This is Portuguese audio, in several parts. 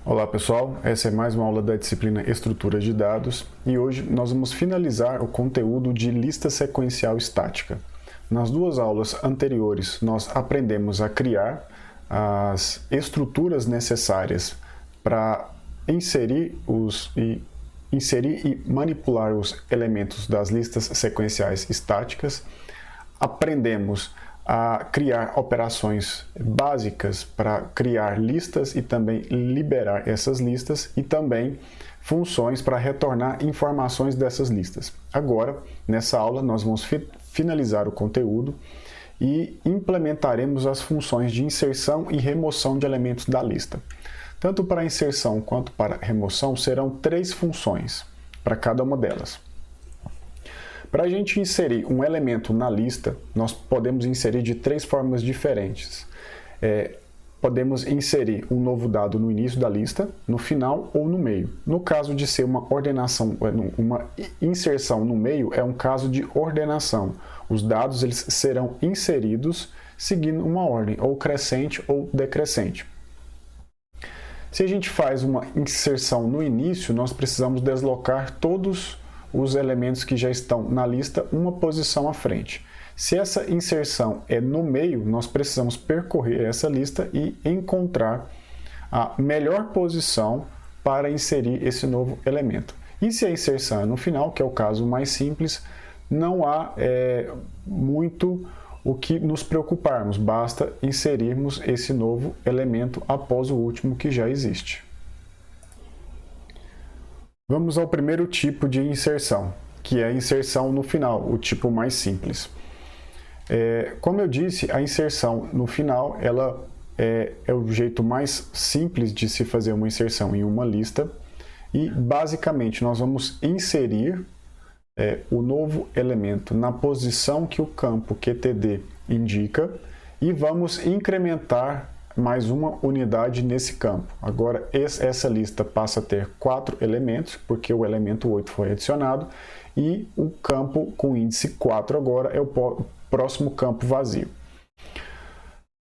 Olá pessoal, essa é mais uma aula da disciplina Estrutura de Dados e hoje nós vamos finalizar o conteúdo de lista sequencial estática. Nas duas aulas anteriores nós aprendemos a criar as estruturas necessárias para inserir e manipular os elementos das listas sequenciais estáticas. Aprendemos a criar operações básicas para criar listas e também liberar essas listas e também funções para retornar informações dessas listas. Agora, nessa aula, nós vamos finalizar o conteúdo e implementaremos as funções de inserção e remoção de elementos da lista. Tanto para inserção quanto para remoção serão 3 funções para cada uma delas. Para a gente inserir um elemento na lista, nós podemos inserir de 3 formas diferentes. Podemos inserir um novo dado no início da lista, no final ou no meio. No caso de ser uma inserção no meio, é um caso de ordenação. Os dados eles serão inseridos seguindo uma ordem, ou crescente ou decrescente. Se a gente faz uma inserção no início, nós precisamos deslocar todos os elementos que já estão na lista uma posição à frente. Se essa inserção é no meio, nós precisamos percorrer essa lista e encontrar a melhor posição para inserir esse novo elemento. E se a inserção é no final, que é o caso mais simples, não há muito o que nos preocuparmos, basta inserirmos esse novo elemento após o último que já existe. Vamos ao primeiro tipo de inserção, que é a inserção no final, o tipo mais simples. Como eu disse, a inserção no final ela é o jeito mais simples de se fazer uma inserção em uma lista e, basicamente, nós vamos inserir o novo elemento na posição que o campo QTD indica e vamos incrementar mais uma unidade nesse campo. Agora, essa lista passa a ter 4 elementos, porque o elemento 8 foi adicionado, e o campo com índice 4 agora é o próximo campo vazio.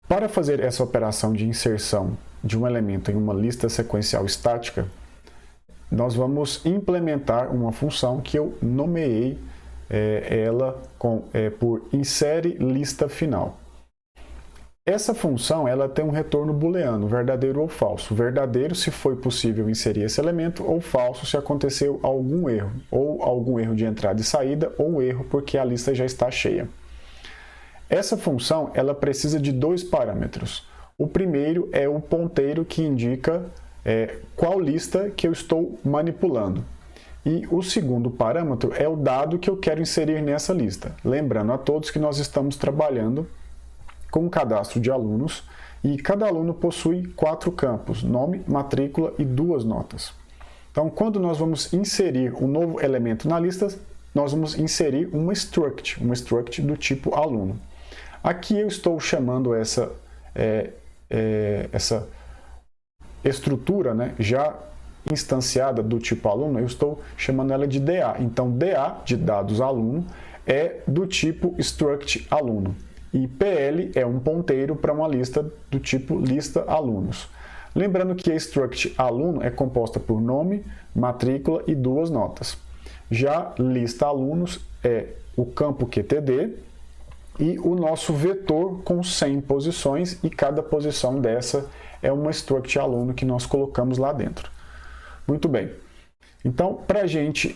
Para fazer essa operação de inserção de um elemento em uma lista sequencial estática, nós vamos implementar uma função que eu nomeei por insere lista final. Essa função ela tem um retorno booleano, verdadeiro ou falso. Verdadeiro se foi possível inserir esse elemento, ou falso se aconteceu algum erro, ou algum erro de entrada e saída, ou erro porque a lista já está cheia. Essa função ela precisa de 2 parâmetros. O primeiro é o ponteiro que indica qual lista que eu estou manipulando. E o segundo parâmetro é o dado que eu quero inserir nessa lista. Lembrando a todos que nós estamos trabalhando com um cadastro de alunos e cada aluno possui 4 campos, nome, matrícula e 2 notas. Então, quando nós vamos inserir um novo elemento na lista, nós vamos inserir uma struct do tipo aluno. Aqui eu estou chamando essa estrutura, já instanciada do tipo aluno, eu estou chamando ela de DA. Então, DA, de dados aluno, é do tipo struct aluno. E PL é um ponteiro para uma lista do tipo lista alunos. Lembrando que a struct aluno é composta por nome, matrícula e 2 notas. Já lista alunos é o campo QTD e o nosso vetor com 100 posições e cada posição dessa é uma struct aluno que nós colocamos lá dentro. Muito bem. Então, para a gente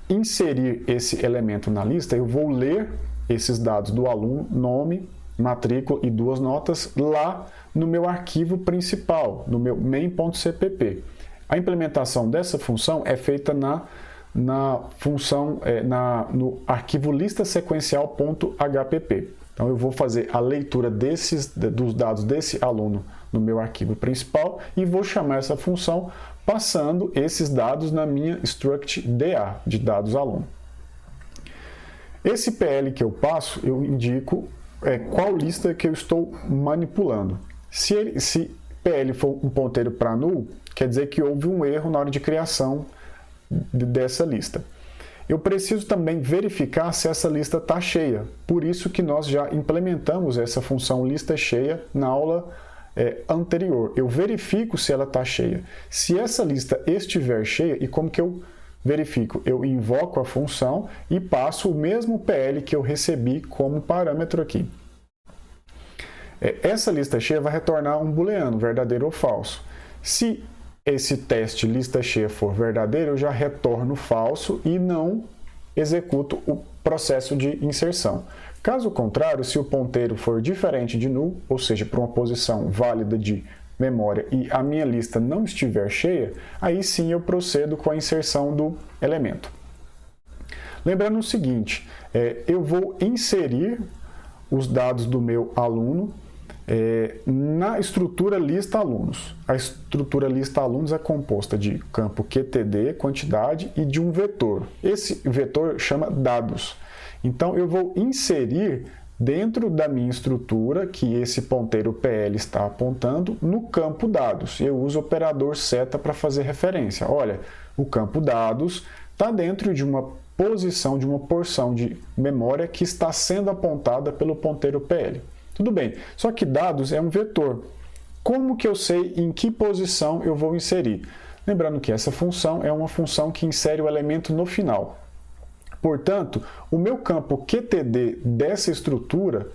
inserir esse elemento na lista, eu vou ler esses dados do aluno, nome, matrícula e 2 notas, lá no meu arquivo principal, no meu main.cpp. A implementação dessa função é feita no arquivo lista sequencial.hpp. Então, eu vou fazer a leitura dos dados desse aluno no meu arquivo principal e vou chamar essa função passando esses dados na minha struct DA, de dados aluno. Esse PL que eu passo, eu indico qual lista que eu estou manipulando. Se PL for um ponteiro para null, quer dizer que houve um erro na hora de criação dessa lista. Eu preciso também verificar se essa lista está cheia. Por isso que nós já implementamos essa função lista cheia na aula anterior. Eu verifico se ela está cheia. Se essa lista estiver cheia, e como que eu verifico? Eu invoco a função e passo o mesmo PL que eu recebi como parâmetro aqui. Essa lista cheia vai retornar um booleano, verdadeiro ou falso. Se esse teste lista cheia for verdadeiro, eu já retorno falso e não executo o processo de inserção. Caso contrário, se o ponteiro for diferente de null, ou seja, para uma posição válida de memória e a minha lista não estiver cheia, aí sim eu procedo com a inserção do elemento. Lembrando o seguinte, eu vou inserir os dados do meu aluno na estrutura lista alunos. A estrutura lista alunos é composta de campo QTD, quantidade, e de um vetor. Esse vetor chama dados. Então, eu vou inserir dentro da minha estrutura, que esse ponteiro PL está apontando, no campo dados. Eu uso o operador seta para fazer referência. Olha, o campo dados está dentro de uma posição, de uma porção de memória que está sendo apontada pelo ponteiro PL. Tudo bem, só que dados é um vetor. Como que eu sei em que posição eu vou inserir? Lembrando que essa função é uma função que insere o elemento no final. Portanto, o meu campo QTD dessa estrutura,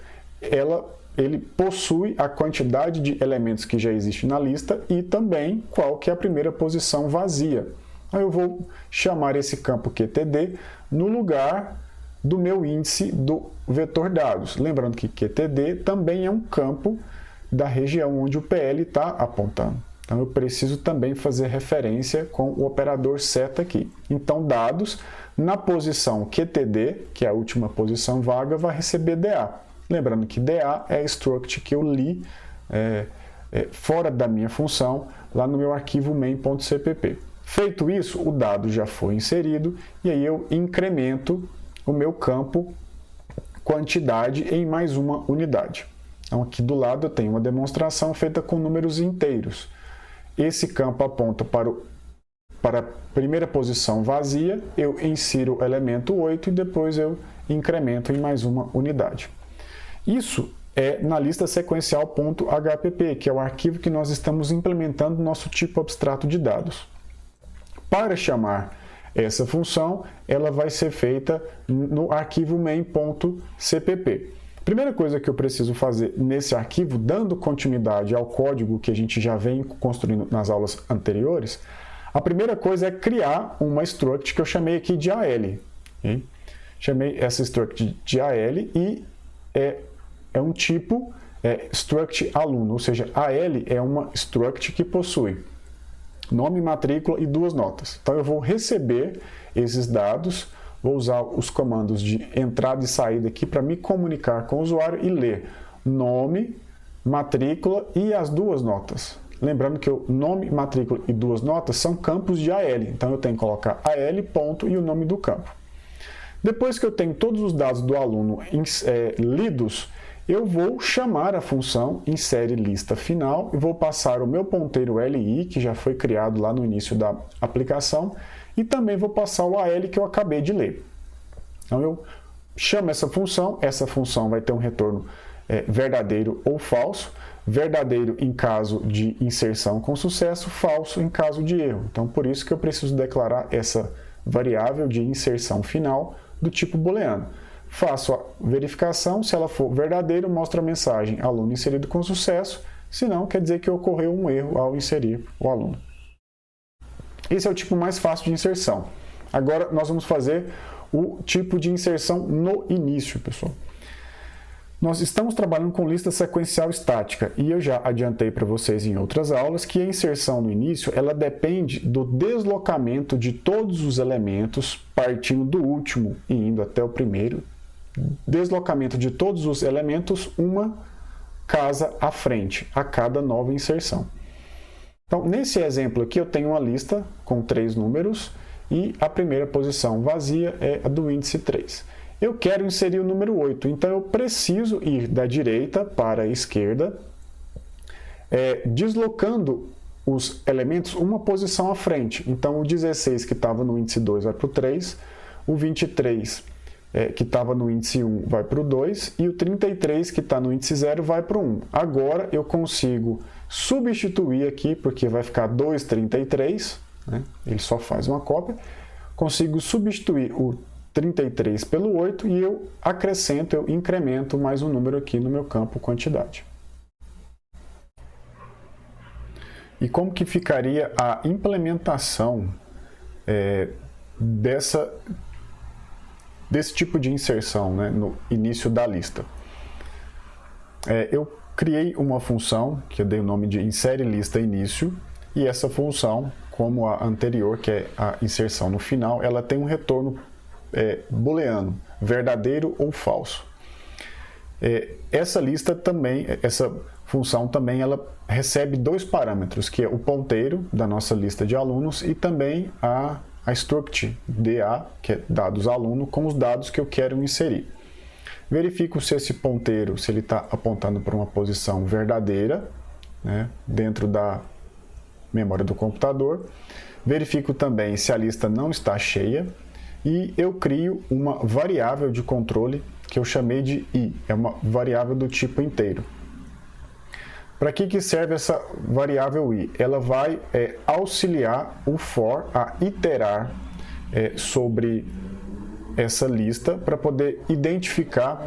ele possui a quantidade de elementos que já existe na lista e também qual que é a primeira posição vazia. Aí eu vou chamar esse campo QTD no lugar do meu índice do vetor dados. Lembrando que QTD também é um campo da região onde o PL está apontando. Então, eu preciso também fazer referência com o operador seta aqui. Então, dados, na posição QTD, que é a última posição vaga, vai receber DA. Lembrando que DA é a struct que eu li fora da minha função, lá no meu arquivo main.cpp. Feito isso, o dado já foi inserido, e aí eu incremento o meu campo quantidade em mais uma unidade. Então, aqui do lado eu tenho uma demonstração feita com números inteiros. Esse campo aponta para a primeira posição vazia, eu insiro o elemento 8 e depois eu incremento em mais uma unidade. Isso é na lista sequencial.hpp, que é o arquivo que nós estamos implementando no nosso tipo abstrato de dados. Para chamar essa função, ela vai ser feita no arquivo main.cpp. Primeira coisa que eu preciso fazer nesse arquivo, dando continuidade ao código que a gente já vem construindo nas aulas anteriores, a primeira coisa é criar uma struct que eu chamei aqui de AL. Okay? Chamei essa struct de AL e é um tipo struct aluno, ou seja, AL é uma struct que possui nome, matrícula e 2 notas. Então, eu vou receber esses dados, vou usar os comandos de entrada e saída aqui para me comunicar com o usuário e ler nome, matrícula e as 2 notas. Lembrando que o nome, matrícula e 2 notas são campos de AL. Então, eu tenho que colocar AL, ponto, e o nome do campo. Depois que eu tenho todos os dados do aluno lidos, eu vou chamar a função insere lista final e vou passar o meu ponteiro LI, que já foi criado lá no início da aplicação, e também vou passar o AL que eu acabei de ler. Então, eu chamo essa função vai ter um retorno verdadeiro ou falso, verdadeiro em caso de inserção com sucesso, falso em caso de erro. Então, por isso que eu preciso declarar essa variável de inserção final do tipo booleano. Faço a verificação, se ela for verdadeira, mostra a mensagem aluno inserido com sucesso, se não, quer dizer que ocorreu um erro ao inserir o aluno. Esse é o tipo mais fácil de inserção. Agora, nós vamos fazer o tipo de inserção no início, pessoal. Nós estamos trabalhando com lista sequencial estática e eu já adiantei para vocês em outras aulas que a inserção no início ela depende do deslocamento de todos os elementos partindo do último e indo até o primeiro. Deslocamento de todos os elementos uma casa à frente a cada nova inserção. Então, nesse exemplo aqui eu tenho uma lista com 3 números e a primeira posição vazia é a do índice 3. Eu quero inserir o número 8, então eu preciso ir da direita para a esquerda, deslocando os elementos uma posição à frente. Então, o 16 que estava no índice 2 vai para o 3, o 23 que estava no índice 1 vai para o 2 e o 33 que está no índice 0 vai para o 1. Agora eu consigo substituir aqui, porque vai ficar 2,33, né? Ele só faz uma cópia. Consigo substituir o 33 pelo 8 e eu acrescento, eu incremento mais um número aqui no meu campo quantidade. E como que ficaria a implementação desse tipo de inserção, né, no início da lista? Eu criei uma função que eu dei o nome de insere lista início, e essa função, como a anterior, que é a inserção no final, ela tem um retorno booleano, verdadeiro ou falso. Essa lista também, essa função também, ela recebe dois parâmetros, que é o ponteiro da nossa lista de alunos e também a struct DA, que é dados aluno, com os dados que eu quero inserir. Verifico se esse ponteiro, se ele está apontando para uma posição verdadeira, né, dentro da memória do computador. Verifico também se a lista não está cheia e eu crio uma variável de controle que eu chamei de i, é uma variável do tipo inteiro. Para que serve essa variável i? Ela vai auxiliar o for a iterar sobre essa lista para poder identificar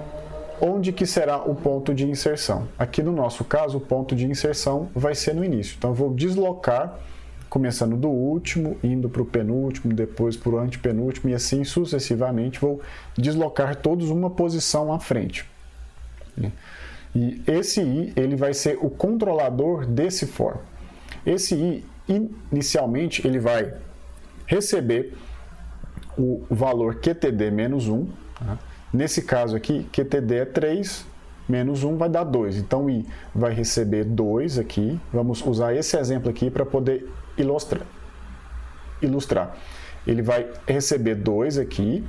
onde que será o ponto de inserção. Aqui no nosso caso, o ponto de inserção vai ser no início. Então eu vou deslocar, começando do último, indo para o penúltimo, depois para o antepenúltimo e assim sucessivamente, vou deslocar todos uma posição à frente. E esse i, ele vai ser o controlador desse for. Esse i, inicialmente, ele vai receber o valor QTD menos 1. Tá? Nesse caso aqui, QTD é 3, menos 1 vai dar 2. Então, i vai receber 2 aqui. Vamos usar esse exemplo aqui para poder ilustrar. Ele vai receber 2 aqui.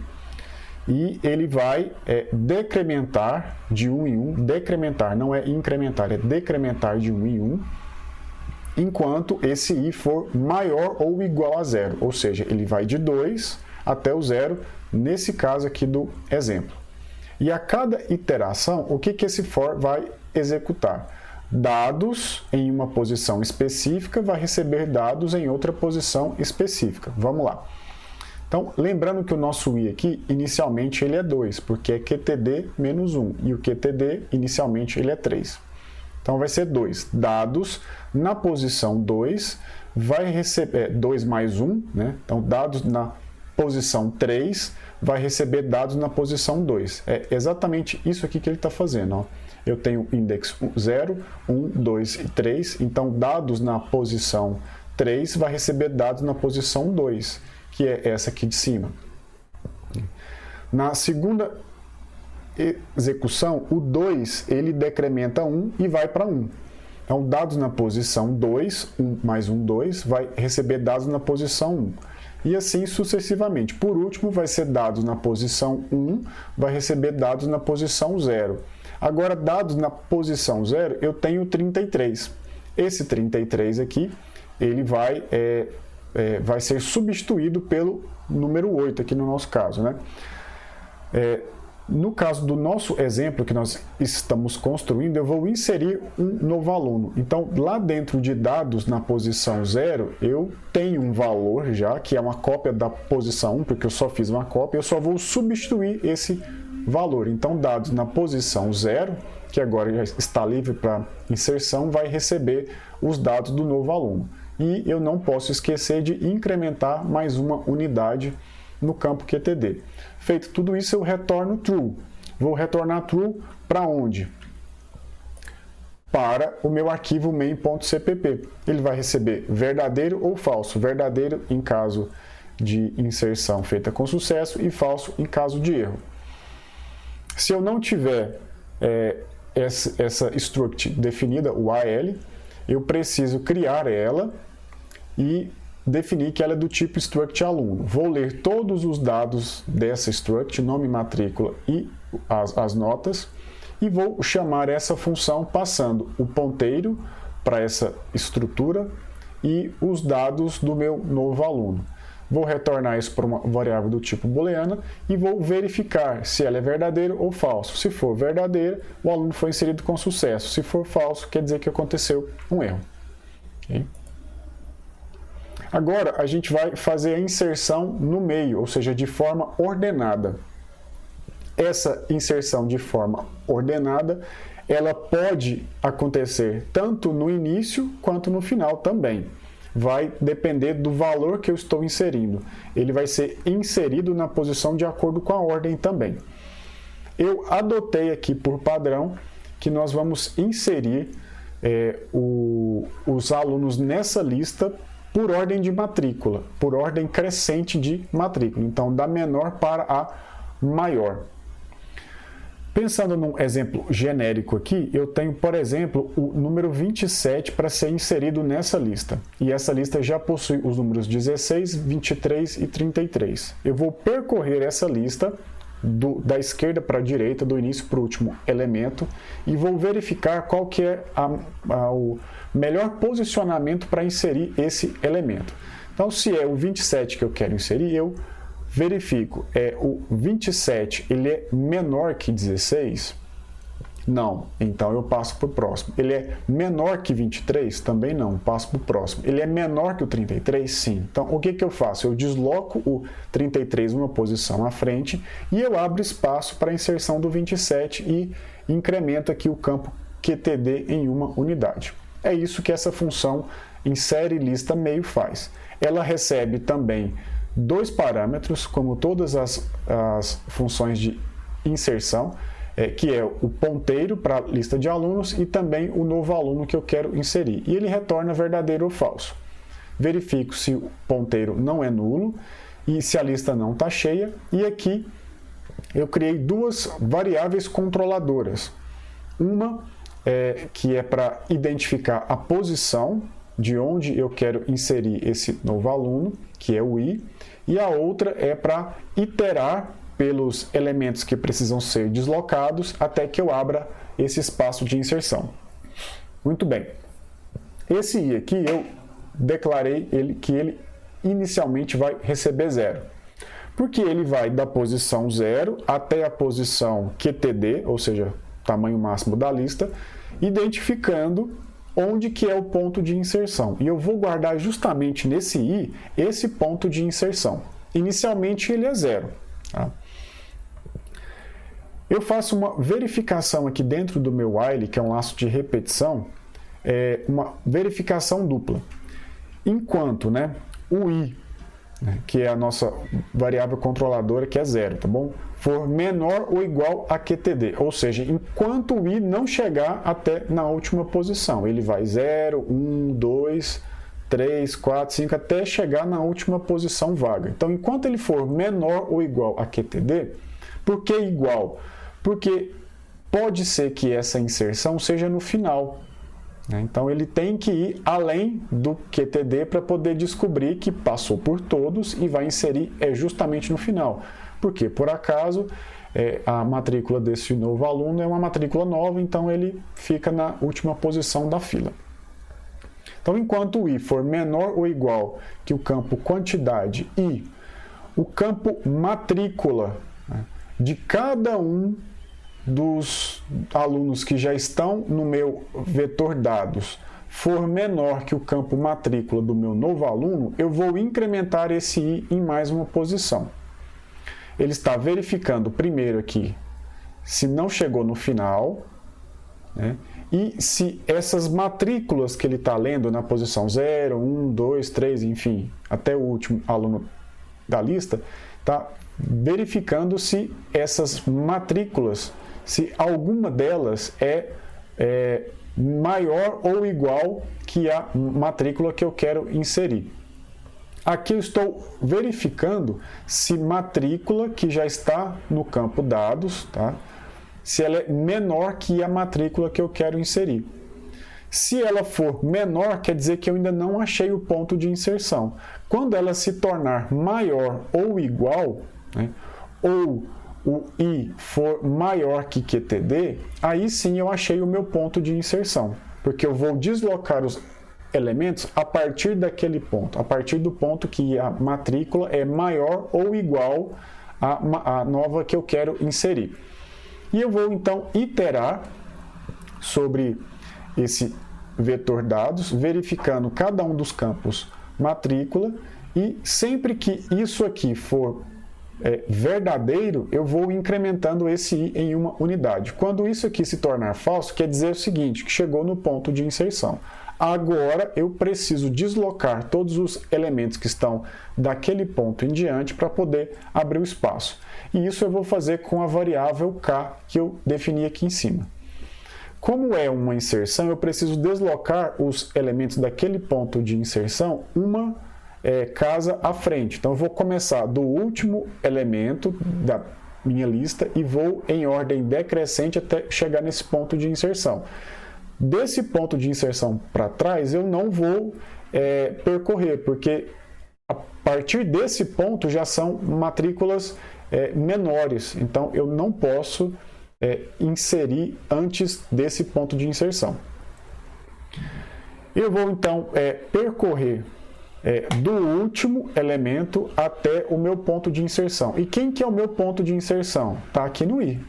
E ele vai decrementar de 1 em 1, decrementar, não é incrementar, é decrementar de 1 em 1, enquanto esse i for maior ou igual a 0, ou seja, ele vai de 2 até o 0, nesse caso aqui do exemplo. E a cada iteração, o que esse for vai executar? Dados em uma posição específica vai receber dados em outra posição específica. Vamos lá. Então, lembrando que o nosso i aqui, inicialmente, ele é 2, porque é QTD menos 1, e o QTD, inicialmente, ele é 3. Então, vai ser 2. Dados na posição 2, vai receber 2 mais 1, né? Então, dados na posição 3, vai receber dados na posição 2. É exatamente isso aqui que ele está fazendo. Ó. Eu tenho index 0, 1, 2 e 3, então, dados na posição 3 vai receber dados na posição 2. Que é essa aqui de cima. Na segunda execução, o 2 ele decrementa 1 e vai para 1. Então, dados na posição 2, 1 mais 1, 2, vai receber dados na posição 1. E assim sucessivamente. Por último, vai ser dados na posição 1, vai receber dados na posição 0. Agora, dados na posição 0, eu tenho 33. Esse 33 aqui, ele vai ser substituído pelo número 8, aqui no nosso caso. Né? No caso do nosso exemplo que nós estamos construindo, eu vou inserir um novo aluno. Então, lá dentro de dados, na posição 0, eu tenho um valor já, que é uma cópia da posição 1, porque eu só fiz uma cópia, eu só vou substituir esse valor. Então, dados na posição 0, que agora já está livre para inserção, vai receber os dados do novo aluno. E eu não posso esquecer de incrementar mais uma unidade no campo QTD. Feito tudo isso, eu retorno true. Vou retornar true para onde? Para o meu arquivo main.cpp. Ele vai receber verdadeiro ou falso. Verdadeiro em caso de inserção feita com sucesso e falso em caso de erro. Se eu não tiver essa struct definida, o AL, eu preciso criar ela e definir que ela é do tipo struct aluno. Vou ler todos os dados dessa struct, nome, matrícula e as notas, e vou chamar essa função passando o ponteiro para essa estrutura e os dados do meu novo aluno. vou retornar isso para uma variável do tipo booleana e vou verificar se ela é verdadeira ou falso. Se for verdadeira, o aluno foi inserido com sucesso. Se for falso, quer dizer que aconteceu um erro. Okay? Agora, a gente vai fazer a inserção no meio, ou seja, de forma ordenada. Essa inserção de forma ordenada, ela pode acontecer tanto no início quanto no final também. Vai depender do valor que eu estou inserindo. Ele vai ser inserido na posição de acordo com a ordem também. Eu adotei aqui por padrão que nós vamos inserir os alunos nessa lista por ordem de matrícula, por ordem crescente de matrícula. Então, da menor para a maior. Pensando num exemplo genérico aqui, eu tenho, por exemplo, o número 27 para ser inserido nessa lista. E essa lista já possui os números 16, 23 e 33. Eu vou percorrer essa lista da esquerda para a direita, do início para o último elemento, e vou verificar qual que é o melhor posicionamento para inserir esse elemento. Então, se é o 27 que eu quero inserir, eu verifico, o 27 ele é menor que 16? Não, então eu passo para o próximo. Ele é menor que 23? Também não, passo para o próximo. Ele é menor que o 33? Sim. Então, o que eu faço? Eu desloco o 33 uma posição à frente e eu abro espaço para a inserção do 27 e incremento aqui o campo QTD em uma unidade. É isso que essa função insere lista meio faz. Ela recebe também dois parâmetros, como todas as funções de inserção, que é o ponteiro para a lista de alunos e também o novo aluno que eu quero inserir. E ele retorna verdadeiro ou falso. Verifico se o ponteiro não é nulo e se a lista não está cheia. E aqui eu criei duas variáveis controladoras. Uma que é para identificar a posição de onde eu quero inserir esse novo aluno, que é o i, e a outra é para iterar pelos elementos que precisam ser deslocados até que eu abra esse espaço de inserção. Muito bem. Esse i aqui eu declarei que ele inicialmente vai receber 0. Porque ele vai da posição 0 até a posição QTD, ou seja, tamanho máximo da lista, identificando onde que é o ponto de inserção. E eu vou guardar justamente nesse i esse ponto de inserção. Inicialmente ele é 0. Tá? Eu faço uma verificação aqui dentro do meu while, que é um laço de repetição, uma verificação dupla. Enquanto o i, que é a nossa variável controladora, que é 0, tá bom? For menor ou igual a QTD, ou seja, enquanto o i não chegar até na última posição, ele vai 0, 1, 2, 3, 4, 5, até chegar na última posição vaga. Então, enquanto ele for menor ou igual a QTD, por que igual? Porque pode ser que essa inserção seja no final. Então, ele tem que ir além do QTD para poder descobrir que passou por todos e vai inserir justamente no final. Porque, por acaso, a matrícula desse novo aluno é uma matrícula nova, então ele fica na última posição da fila. Então, enquanto o i for menor ou igual que o campo quantidade e o campo matrícula de cada um dos alunos que já estão no meu vetor dados for menor que o campo matrícula do meu novo aluno, eu vou incrementar esse i em mais uma posição. Ele está verificando primeiro aqui se não chegou no final, e se essas matrículas que ele está lendo na posição 0, 1, 2, 3, enfim, até o último aluno da lista, está verificando se essas matrículas, se alguma delas é maior ou igual que a matrícula que eu quero inserir. Aqui eu estou verificando se matrícula que já está no campo dados, tá? Se ela é menor que a matrícula que eu quero inserir. Se ela for menor, quer dizer que eu ainda não achei o ponto de inserção. Quando ela se tornar maior ou igual, ou o i for maior que QTD, aí sim eu achei o meu ponto de inserção, porque eu vou deslocar os elementos a partir daquele ponto, a partir do ponto que a matrícula é maior ou igual à nova que eu quero inserir. E eu vou então iterar sobre esse vetor dados, verificando cada um dos campos matrícula, e sempre que isso aqui for verdadeiro, eu vou incrementando esse i em uma unidade. Quando isso aqui se tornar falso, quer dizer o seguinte, que chegou no ponto de inserção. Agora eu preciso deslocar todos os elementos que estão daquele ponto em diante para poder abrir o espaço. E isso eu vou fazer com a variável k que eu defini aqui em cima. Como é uma inserção, eu preciso deslocar os elementos daquele ponto de inserção uma casa à frente. Então eu vou começar do último elemento da minha lista e vou em ordem decrescente até chegar nesse ponto de inserção. Desse ponto de inserção para trás eu não vou percorrer, porque a partir desse ponto já são matrículas menores, então eu não posso inserir antes desse ponto de inserção. Eu vou então percorrer do último elemento até o meu ponto de inserção. E quem que é o meu ponto de inserção? Está aqui no i.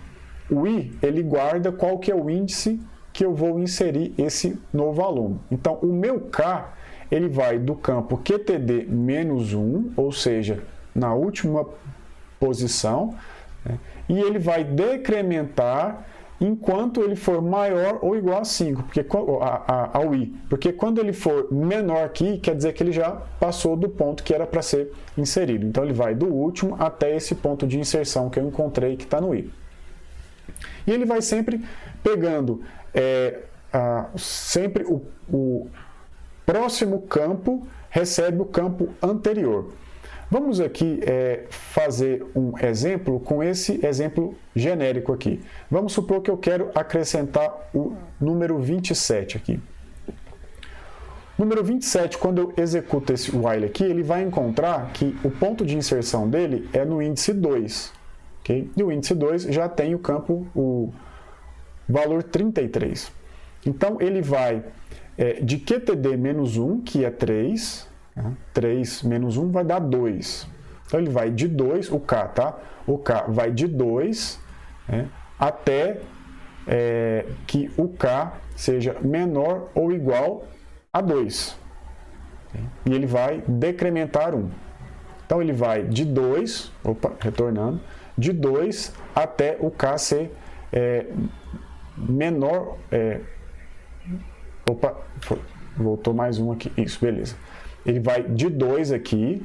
O i, ele guarda qual que é o índice que eu vou inserir esse novo aluno. Então, o meu k, ele vai do campo QTD-1, ou seja, na última posição, e ele vai decrementar enquanto ele for maior ou igual a 5, ao i. Porque quando ele for menor que i, quer dizer que ele já passou do ponto que era para ser inserido. Então, ele vai do último até esse ponto de inserção que eu encontrei que está no i. E ele vai sempre pegando sempre o próximo campo recebe o campo anterior. Vamos aqui fazer um exemplo com esse exemplo genérico aqui. Vamos supor que eu quero acrescentar o número 27 aqui. Número 27, quando eu executo esse while aqui, ele vai encontrar que o ponto de inserção dele é no índice 2. Okay? E o índice 2 já tem o campo, o valor 33. Então, ele vai de QTD-1, que é 3, 3 menos 1 vai dar 2. Então, ele vai de 2, o K, tá? O K vai de 2 até que o K seja menor ou igual a 2. E ele vai decrementar 1. Então, ele vai de 2, retornando, de 2 até o K ser menor... voltou mais um aqui. Isso, beleza. Ele vai de 2 aqui,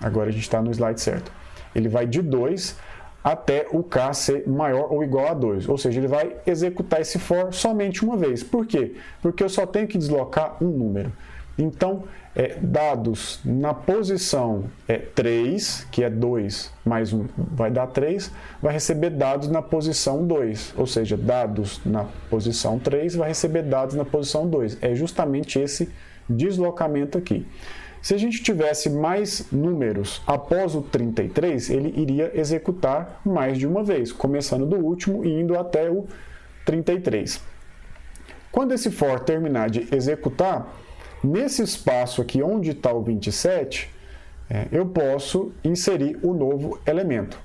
agora a gente está no slide certo. Ele vai de 2 até o K ser maior ou igual a 2. Ou seja, ele vai executar esse for somente uma vez. Por quê? Porque eu só tenho que deslocar um número. Então, dados na posição 3, que é 2 mais 1 vai dar 3, vai receber dados na posição 2. Ou seja, dados na posição 3 vai receber dados na posição 2. É justamente esse deslocamento aqui. Se a gente tivesse mais números após o 33, ele iria executar mais de uma vez, começando do último e indo até o 33. Quando esse for terminar de executar, nesse espaço aqui onde está o 27, eu posso inserir o novo elemento.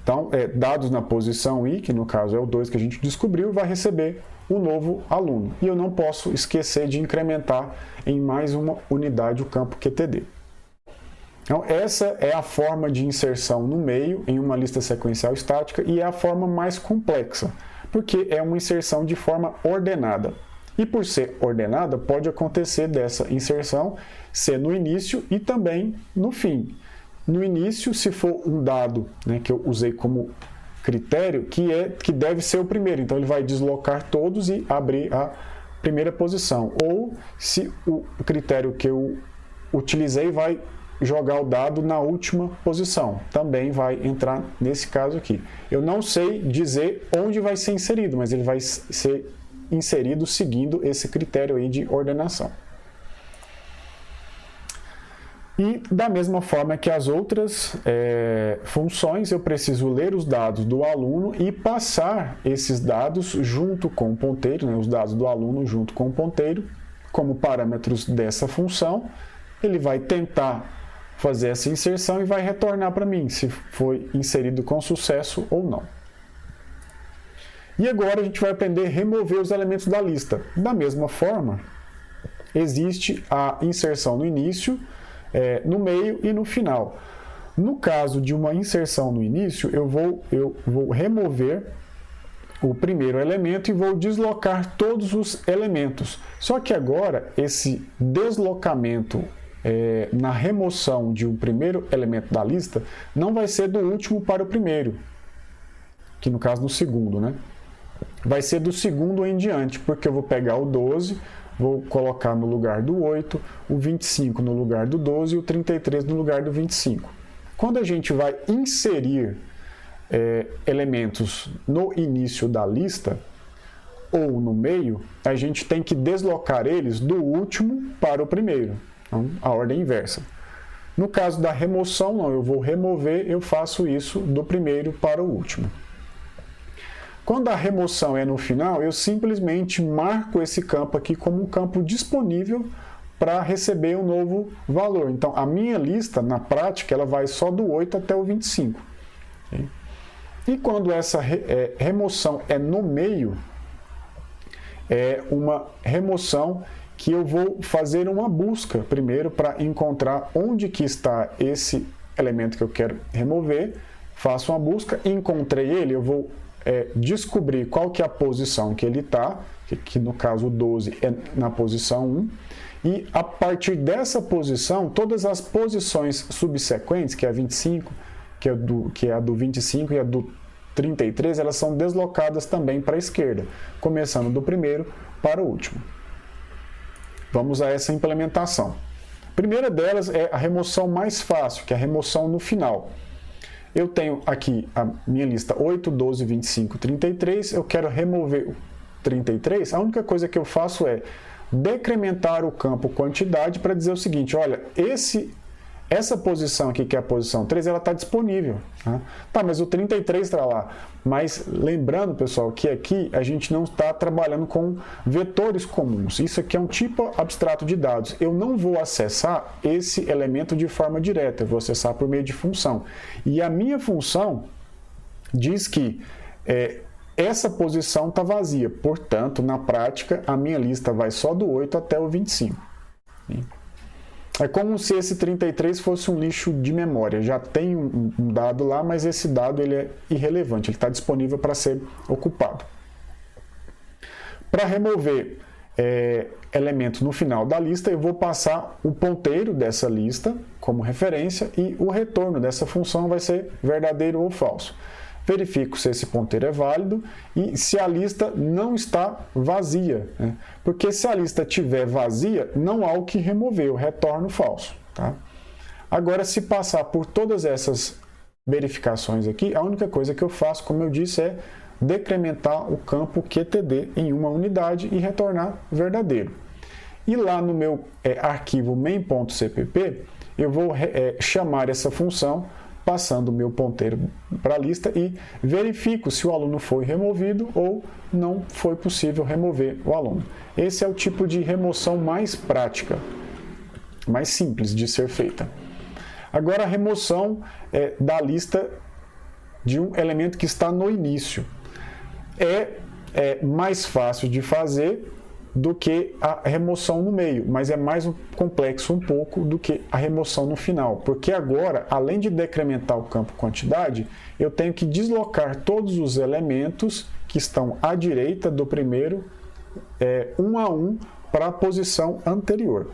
Então, dados na posição i, que no caso é o 2 que a gente descobriu, vai receber o novo aluno. E eu não posso esquecer de incrementar em mais uma unidade o campo QTD. Então, essa é a forma de inserção no meio em uma lista sequencial estática e é a forma mais complexa, porque é uma inserção de forma ordenada. E por ser ordenada, pode acontecer dessa inserção ser no início e também no fim. No início, se for um dado que eu usei como critério, que deve ser o primeiro. Então, ele vai deslocar todos e abrir a primeira posição. Ou, se o critério que eu utilizei vai jogar o dado na última posição. Também vai entrar nesse caso aqui. Eu não sei dizer onde vai ser inserido, mas ele vai ser inserido seguindo esse critério aí de ordenação. E da mesma forma que as outras funções, eu preciso ler os dados do aluno e passar esses dados junto com o ponteiro, os dados do aluno junto com o ponteiro, como parâmetros dessa função, ele vai tentar fazer essa inserção e vai retornar para mim se foi inserido com sucesso ou não. E agora a gente vai aprender a remover os elementos da lista. Da mesma forma, existe a inserção no início, no meio e no final. No caso de uma inserção no início, eu vou remover o primeiro elemento e vou deslocar todos os elementos. Só que agora, esse deslocamento na remoção de um primeiro elemento da lista não vai ser do último para o primeiro, que no caso do segundo, né? Vai ser do segundo em diante, porque eu vou pegar o 12, vou colocar no lugar do 8, o 25 no lugar do 12 e o 33 no lugar do 25. Quando a gente vai inserir elementos no início da lista ou no meio, a gente tem que deslocar eles do último para o primeiro, então, a ordem inversa. No caso da remoção, não, eu vou remover, eu faço isso do primeiro para o último. Quando a remoção é no final, eu simplesmente marco esse campo aqui como um campo disponível para receber um novo valor. Então, a minha lista, na prática, ela vai só do 8 até o 25. Okay? E quando essa remoção é no meio, é uma remoção que eu vou fazer uma busca primeiro para encontrar onde que está esse elemento que eu quero remover. Faço uma busca, encontrei ele, eu vou descobrir qual que é a posição que ele está, que no caso o 12 é na posição 1, e a partir dessa posição, todas as posições subsequentes, que é a 25, que é a do 25 e a do 33, elas são deslocadas também para a esquerda, começando do primeiro para o último. Vamos a essa implementação. A primeira delas é a remoção mais fácil, que é a remoção no final. Eu tenho aqui a minha lista 8, 12, 25, 33, eu quero remover o 33, a única coisa que eu faço é decrementar o campo quantidade para dizer o seguinte, olha, essa posição aqui, que é a posição 3, ela está disponível. Tá, mas o 33 está lá. Mas lembrando, pessoal, que aqui a gente não está trabalhando com vetores comuns. Isso aqui é um tipo abstrato de dados. Eu não vou acessar esse elemento de forma direta, eu vou acessar por meio de função. E a minha função diz que essa posição está vazia. Portanto, na prática, a minha lista vai só do 8 até o 25. É como se esse 33 fosse um lixo de memória. Já tem um dado lá, mas esse dado ele é irrelevante, ele está disponível para ser ocupado. Para remover elementos no final da lista, eu vou passar o ponteiro dessa lista como referência e o retorno dessa função vai ser verdadeiro ou falso. Verifico se esse ponteiro é válido e se a lista não está vazia, né? Porque se a lista estiver vazia, não há o que remover, eu retorno falso. Tá? Agora, se passar por todas essas verificações aqui, a única coisa que eu faço, como eu disse, é decrementar o campo QTD em uma unidade e retornar verdadeiro. E lá no meu arquivo main.cpp, eu vou chamar essa função passando o meu ponteiro para a lista e verifico se o aluno foi removido ou não foi possível remover o aluno. Esse é o tipo de remoção mais prática, mais simples de ser feita. Agora, a remoção da lista de um elemento que está no início. É mais fácil de fazer do que a remoção no meio, mas é mais complexo um pouco do que a remoção no final, porque agora, além de decrementar o campo quantidade, eu tenho que deslocar todos os elementos que estão à direita do primeiro, um a um, para a posição anterior.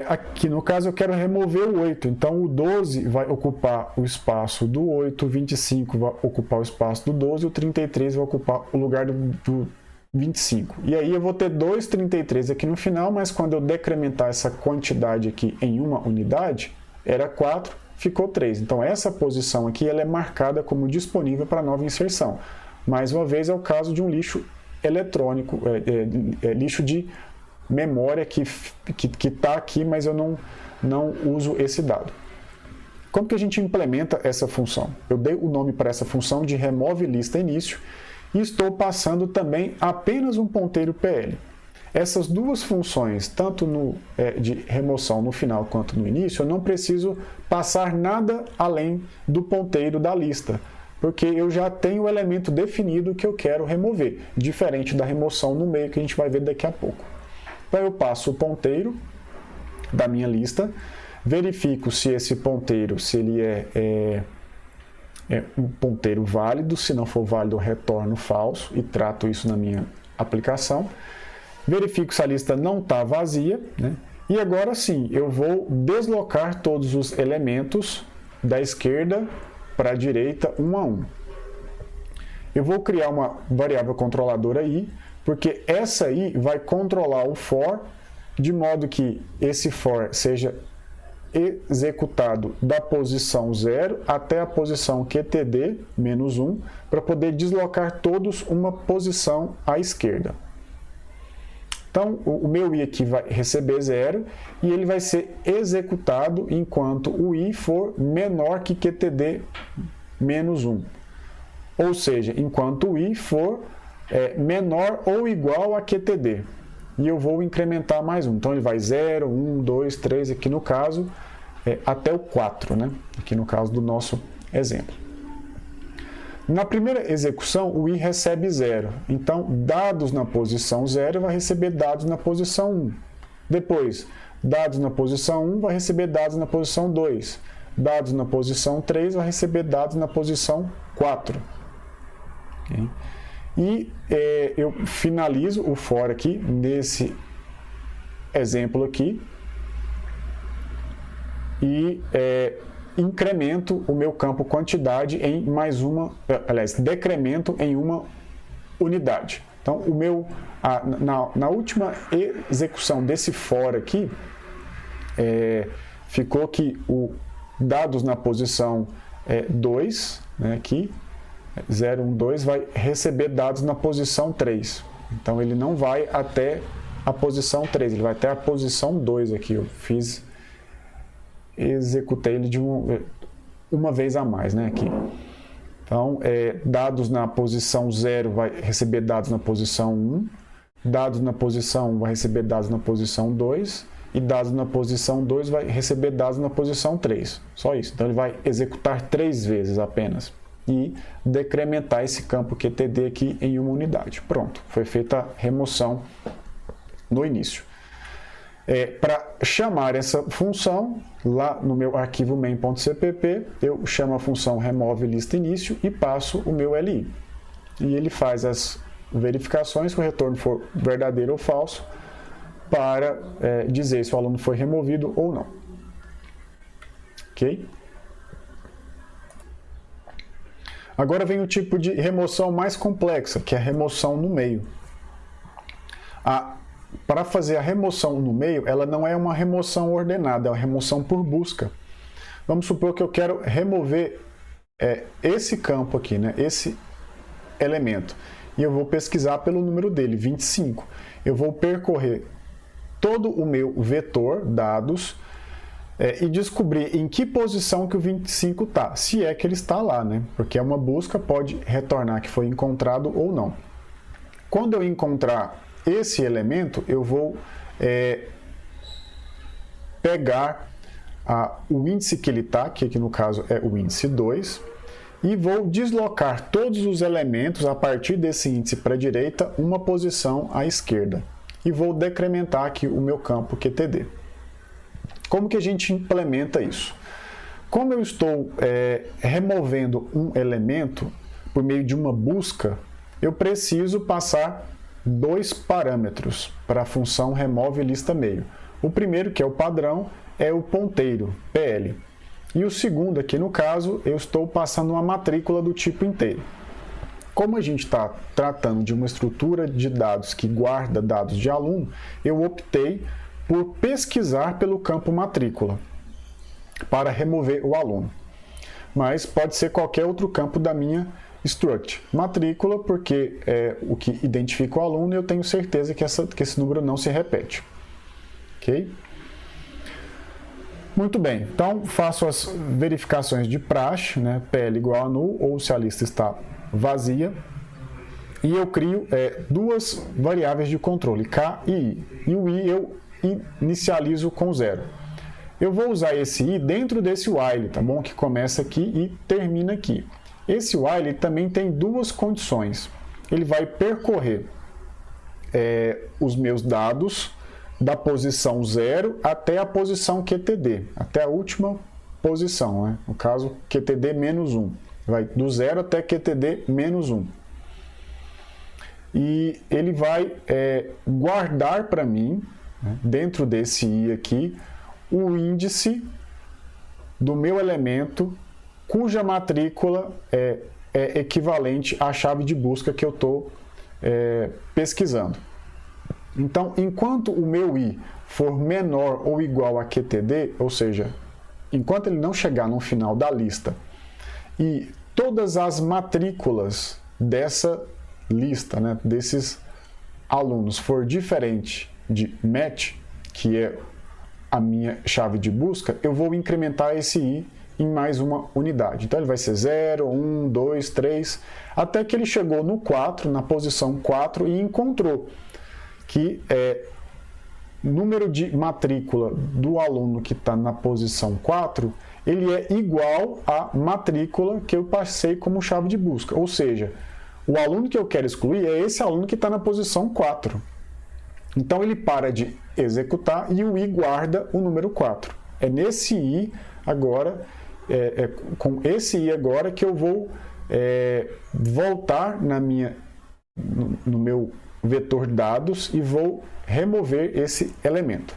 Aqui no caso eu quero remover o 8, então o 12 vai ocupar o espaço do 8, o 25 vai ocupar o espaço do 12, o 33 vai ocupar o lugar do 25. E aí eu vou ter dois 33 aqui no final, mas quando eu decrementar essa quantidade aqui em uma unidade, era 4, ficou 3. Então essa posição aqui ela é marcada como disponível para nova inserção. Mais uma vez é o caso de um lixo eletrônico, lixo de memória que está aqui, mas eu não uso esse dado. Como que a gente implementa essa função? Eu dei o nome para essa função de remove lista início e estou passando também apenas um ponteiro PL. essas duas funções, tanto de remoção no final quanto no início, eu não preciso passar nada além do ponteiro da lista, porque eu já tenho o elemento definido que eu quero remover, diferente da remoção no meio que a gente vai ver daqui a pouco. Então eu passo o ponteiro da minha lista, verifico se esse ponteiro, se ele é um ponteiro válido, se não for válido eu retorno falso e trato isso na minha aplicação. Verifico se a lista não está vazia, né? E agora sim, eu vou deslocar todos os elementos da esquerda para a direita, um a um. Eu vou criar uma variável controladora i, porque essa i vai controlar o for, de modo que esse for seja executado da posição 0 até a posição QTD, menos 1, para poder deslocar todos uma posição à esquerda. Então, o meu i aqui vai receber 0 e ele vai ser executado enquanto o i for menor que QTD menos 1. Ou seja, enquanto o i for menor ou igual a QTD. E eu vou incrementar mais 1. Então, ele vai 0, 1, 2, 3, aqui no caso, até o 4, né? Aqui no caso do nosso exemplo. Na primeira execução, o i recebe 0. Então, dados na posição 0 vai receber dados na posição 1. Depois, dados na posição 1 vai receber dados na posição 2. Dados na posição 3 vai receber dados na posição 4. Okay? E eu finalizo o for aqui, nesse exemplo aqui, e incremento o meu campo quantidade em mais uma, aliás, decremento em uma unidade. Então, na última execução desse for aqui, ficou que o dados na posição 2, né, aqui, 0, 1, 2, vai receber dados na posição 3. Então, ele não vai até a posição 3, ele vai até a posição 2 aqui. Eu executei ele de uma vez a mais, né, aqui. Então, dados na posição 0 vai receber dados na posição 1, dados na posição 1 vai receber dados na posição 2, e dados na posição 2 vai receber dados na posição 3. Só isso. Então, ele vai executar 3 vezes apenas e decrementar esse campo QTD aqui em uma unidade. Pronto, foi feita a remoção no início. Para chamar essa função, lá no meu arquivo main.cpp, eu chamo a função remove lista início e passo o meu li. E ele faz as verificações, se o retorno for verdadeiro ou falso, para dizer se o aluno foi removido ou não. Ok? Agora vem o tipo de remoção mais complexa, que é a remoção no meio. Para fazer a remoção no meio, ela não é uma remoção ordenada, é uma remoção por busca. Vamos supor que eu quero remover esse campo aqui, né, esse elemento, e eu vou pesquisar pelo número dele, 25. Eu vou percorrer todo o meu vetor, dados, e descobrir em que posição que o 25 está, se é que ele está lá, né? Porque é uma busca, pode retornar que foi encontrado ou não. Quando eu encontrar esse elemento, eu vou pegar o índice que ele está, que aqui no caso é o índice 2, e vou deslocar todos os elementos a partir desse índice para a direita, uma posição à esquerda. E vou decrementar aqui o meu campo QTD. Como que a gente implementa isso? Como eu estou removendo um elemento por meio de uma busca, eu preciso passar 2 parâmetros para a função remove lista meio. O primeiro, que é o padrão, é o ponteiro, PL. E o segundo, aqui no caso, eu estou passando uma matrícula do tipo inteiro. Como a gente está tratando de uma estrutura de dados que guarda dados de aluno, eu optei por pesquisar pelo campo matrícula para remover o aluno. Mas pode ser qualquer outro campo da minha struct. Matrícula, porque é o que identifica o aluno e eu tenho certeza que esse número não se repete. Ok? Muito bem, então faço as verificações de praxe, né? PL igual a null, ou se a lista está vazia. e eu crio duas variáveis de controle, k e i. E o i eu inicializo com 0. Eu vou usar esse i dentro desse while, tá bom? Que começa aqui e termina aqui. Esse while também tem duas condições. Ele vai percorrer os meus dados da posição 0 até a posição QTD, até a última posição, né? No caso, QTD menos 1. Vai do 0 até QTD menos 1. E ele vai guardar para mim, né, dentro desse i aqui, o índice do meu elemento cuja matrícula é equivalente à chave de busca que eu estou pesquisando. Então, enquanto o meu i for menor ou igual a QTD, ou seja, enquanto ele não chegar no final da lista e todas as matrículas dessa lista, né, desses alunos for diferente de match, que é a minha chave de busca, eu vou incrementar esse i em mais uma unidade. Então ele vai ser 0, 1, 2, 3, até que ele chegou no 4, na posição 4, e encontrou que número de matrícula do aluno que está na posição 4, ele é igual à matrícula que eu passei como chave de busca. Ou seja, o aluno que eu quero excluir é esse aluno que está na posição 4. Então ele para de executar e o i guarda o número 4. É nesse i agora, com esse i agora que eu vou voltar no meu vetor dados e vou remover esse elemento.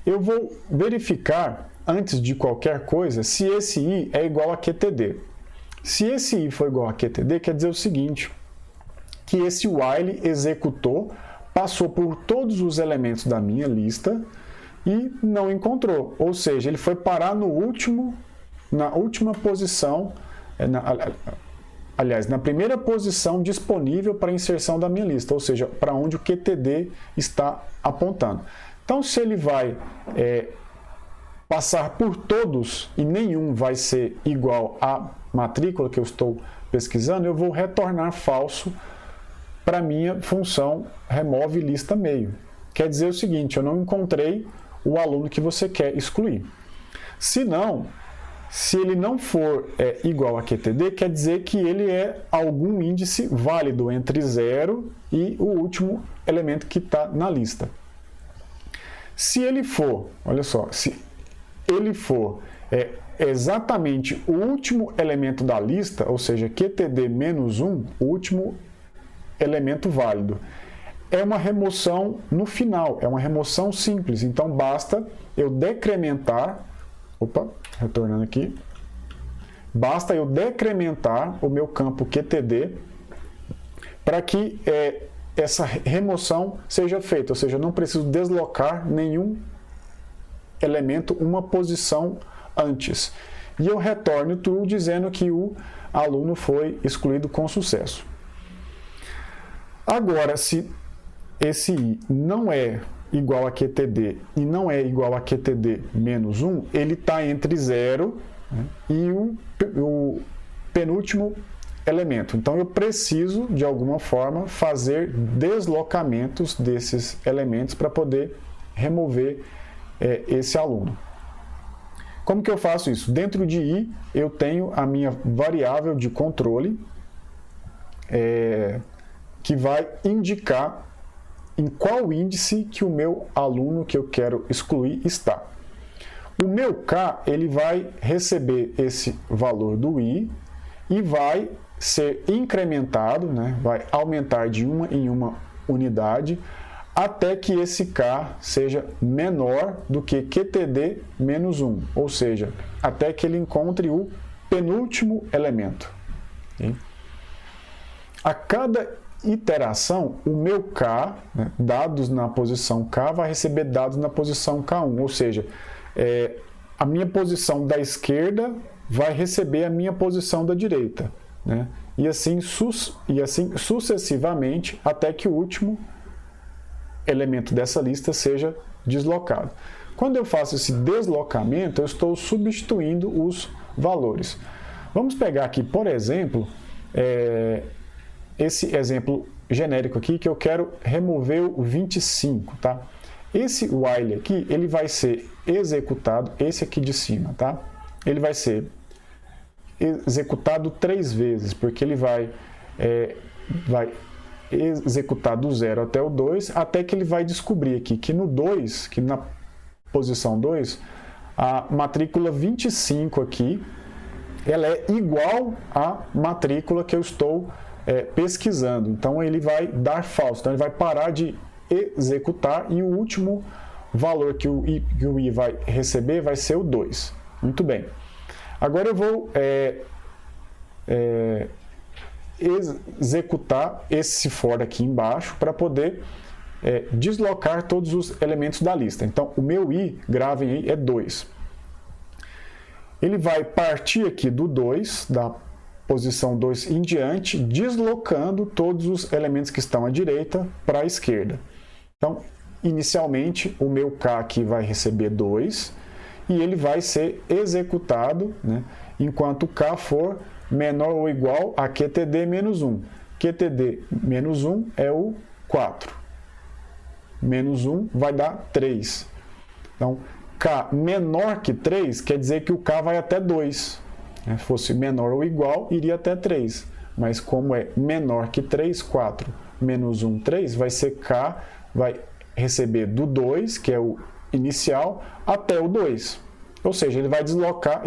Eu vou verificar, antes de qualquer coisa, se esse i é igual a QTD. Se esse i for igual a QTD, quer dizer o seguinte, que esse while executou, passou por todos os elementos da minha lista e não encontrou. Ou seja, ele foi parar na última posição, aliás, na primeira posição disponível para inserção da minha lista, ou seja, para onde o QTD está apontando. Então, se ele vai passar por todos e nenhum vai ser igual à matrícula que eu estou pesquisando, eu vou retornar falso para a minha função remove lista meio. Quer dizer o seguinte, eu não encontrei o aluno que você quer excluir. Se ele não for igual a QTD, quer dizer que ele é algum índice válido entre 0 e o último elemento que está na lista. Se ele for, olha só, se ele for exatamente o último elemento da lista, ou seja, QTD menos 1, o último elemento válido, é uma remoção no final, é uma remoção simples. Então, basta eu decrementar, retornando aqui, basta eu decrementar o meu campo QTD para que essa remoção seja feita, ou seja, eu não preciso deslocar nenhum elemento uma posição antes. E eu retorno true dizendo que o aluno foi excluído com sucesso. Agora, se esse i não é igual a QTD e não é igual a QTD menos 1, ele está entre 0, né, e o penúltimo elemento. Então, eu preciso, de alguma forma, fazer deslocamentos desses elementos para poder remover esse aluno. Como que eu faço isso? Dentro de i, eu tenho a minha variável de controle, que vai indicar em qual índice que o meu aluno que eu quero excluir está. O meu k, ele vai receber esse valor do i e vai ser incrementado, né? Vai aumentar de uma em uma unidade até que esse k seja menor do que QTD menos 1, ou seja, até que ele encontre o penúltimo elemento. Okay? A cada iteração, o meu k, né, dados na posição k, vai receber dados na posição k1, ou seja, a minha posição da esquerda vai receber a minha posição da direita, né? E assim sucessivamente até que o último elemento dessa lista seja deslocado. Quando eu faço esse deslocamento, eu estou substituindo os valores. Vamos pegar aqui, por exemplo, esse exemplo genérico aqui que eu quero remover o 25, tá? Esse while aqui, ele vai ser executado, esse aqui de cima, tá? Ele vai ser executado 3 vezes, porque ele vai executar do 0 até o 2, até que ele vai descobrir aqui que no 2, que na posição 2, a matrícula 25 aqui, ela é igual à matrícula que eu estou pesquisando. Então, ele vai dar falso. Então, ele vai parar de executar e o último valor que o i vai receber vai ser o 2. Muito bem. Agora eu vou executar esse for aqui embaixo para poder deslocar todos os elementos da lista. Então, o meu i, gravem aí, é 2. Ele vai partir aqui do 2, da posição 2 em diante, deslocando todos os elementos que estão à direita para a esquerda. Então, inicialmente, o meu k aqui vai receber 2 e ele vai ser executado, né, enquanto k for menor ou igual a QTD menos 1. QTD menos 1 é o 4. Menos 1 vai dar 3. Então, k menor que 3 quer dizer que o k vai até 2. Se fosse menor ou igual, iria até 3. Mas como é menor que 3, 4 menos 1, 3, vai ser k, vai receber do 2, que é o inicial, até o 2. Ou seja, ele vai deslocar,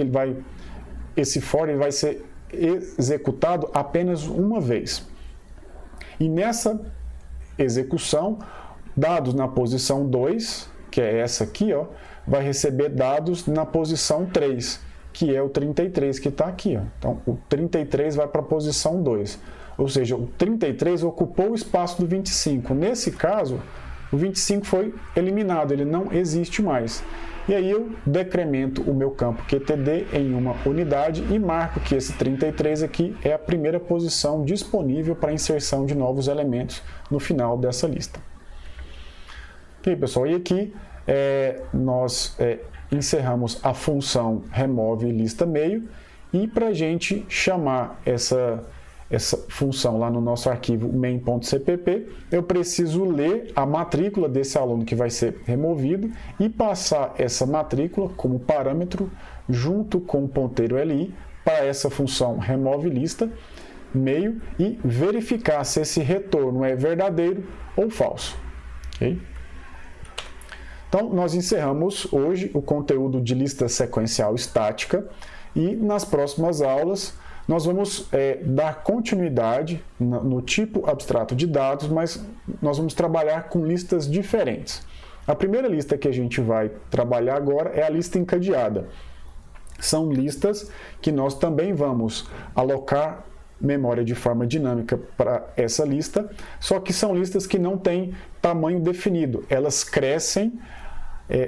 esse for ele vai ser executado apenas uma vez. E nessa execução, dados na posição 2, que é essa aqui, ó, vai receber dados na posição 3, que é o 33 que está aqui. Ó. Então, o 33 vai para a posição 2. Ou seja, o 33 ocupou o espaço do 25. Nesse caso, o 25 foi eliminado, ele não existe mais. E aí eu decremento o meu campo QTD em uma unidade e marco que esse 33 aqui é a primeira posição disponível para a inserção de novos elementos no final dessa lista. Ok, pessoal? E aqui nós encerramos a função remove lista meio, e para a gente chamar essa função lá no nosso arquivo main.cpp, eu preciso ler a matrícula desse aluno que vai ser removido e passar essa matrícula como parâmetro junto com o ponteiro li para essa função remove lista meio e verificar se esse retorno é verdadeiro ou falso. Okay? Então, nós encerramos hoje o conteúdo de lista sequencial estática e nas próximas aulas nós vamos dar continuidade no tipo abstrato de dados, mas nós vamos trabalhar com listas diferentes. A primeira lista que a gente vai trabalhar agora é a lista encadeada. São listas que nós também vamos alocar memória de forma dinâmica para essa lista, só que são listas que não têm tamanho definido. Elas crescem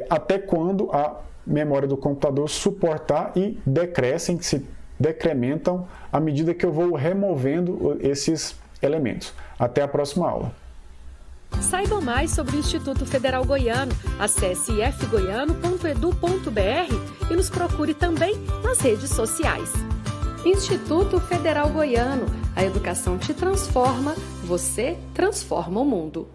até quando a memória do computador suportar e decrescem, se decrementam à medida que eu vou removendo esses elementos. Até a próxima aula. Saiba mais sobre o Instituto Federal Goiano. Acesse ifgoiano.edu.br e nos procure também nas redes sociais. Instituto Federal Goiano. A educação te transforma, você transforma o mundo.